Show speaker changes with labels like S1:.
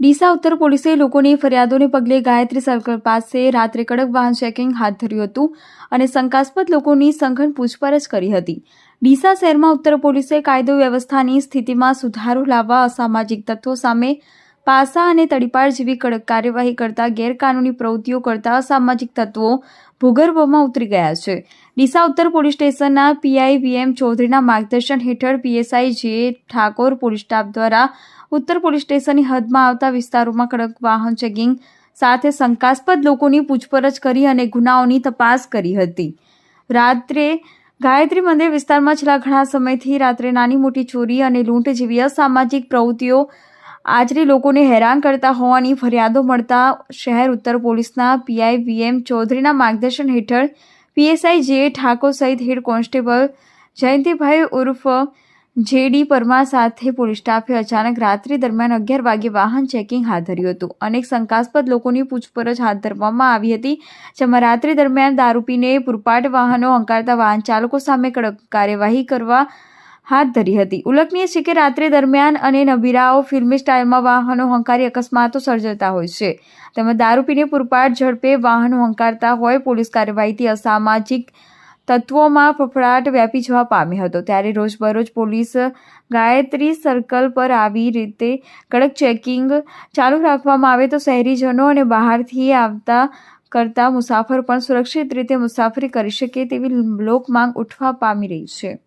S1: ડીસા ઉત્તર પોલીસે લોકોની ફરિયાદોને પગલે ગાયત્રી સર્કલ પાસે રાત્રે કડક વાહન ચેકિંગ હાથ ધર્યું હતું અને શંકાસ્પદ લોકોની સઘન પૂછપરછ કરી હતી. ડીસા શહેરમાં ઉત્તર પોલીસે કાયદો વ્યવસ્થાની સ્થિતિમાં સુધારો લાવવા અસામાજિક તત્વો સામે પાસા અને તડીપાર જેવી કડક કાર્યવાહી કરતા ગેરકાનૂની પ્રવૃત્તિઓ કરતા અસામાજિક તત્વો ભૂગર્ભમાં ઉતરી ગયા છે. ડીસા ઉત્તર પોલીસ સ્ટેશનના પીઆઈ વીએમ ચૌધરીના માર્ગદર્શન હેઠળ PSI J Thakor police staff દ્વારા ઉત્તર પોલીસ સ્ટેશનની હદમાં આવતા વિસ્તારોમાં કડક વાહન ચેકિંગ સાથે શંકાસ્પદ લોકોની પૂછપરછ કરી અને ગુનાઓની તપાસ કરી હતી. રાત્રે ગાયત્રી મંદિર વિસ્તારમાં છેલ્લા ઘણા સમયથી રાત્રે નાની મોટી ચોરી અને લૂંટ જેવી અસામાજિક પ્રવૃત્તિઓ આચરી લોકોને હેરાન કરતા હોવાની ફરિયાદો મળતા શહેર ઉત્તર પોલીસના પીઆઈ વીએમ ચૌધરીના માર્ગદર્શન હેઠળ પીએસઆઈ જે ઠાકોર સહિત હેડ કોન્સ્ટેબલ જયંતિભાઈ ઉર્ફ જેડી પરમાર સાથે પોલીસ સ્ટાફે અચાનક રાત્રિ દરમિયાન 11 વાગ્યે વાહન ચેકિંગ હાથ ધર્યું હતું. અનેક શંકાસ્પદ લોકોની પૂછપરછ હાથ ધરવામાં આવી હતી, જેમાં રાત્રિ દરમિયાન દારૂ પીને પૂરપાટ વાહનો હંકારતા વાહન ચાલકો સામે કડક કાર્યવાહી કરવા હાથ ધરી હતી. ઉલ્લેખનીય છે કે રાત્રિ દરમિયાન અને નબીરાઓ ફિલ્મી સ્ટાઇલમાં વાહનો હંકારી અકસ્માતો સર્જતા હોય છે, તેમજ દારૂ પીને પૂરપાટ ઝડપે વાહનો હંકારતા હોય. પોલીસ કાર્યવાહીથી અસામાજિક તત્વોમાં ફફડાટ વ્યાપી જવા પામ્યો હતો. ત્યારે રોજબરોજ પોલીસ ગાયત્રી સર્કલ પર આવી રીતે કડક ચેકિંગ ચાલુ રાખવામાં આવે તો શહેરીજનો અને બહારથી આવતા કરતા મુસાફરો પણ સુરક્ષિત રીતે મુસાફરી કરી શકે તેવી લોકમાંગ ઉઠવા પામી રહી છે.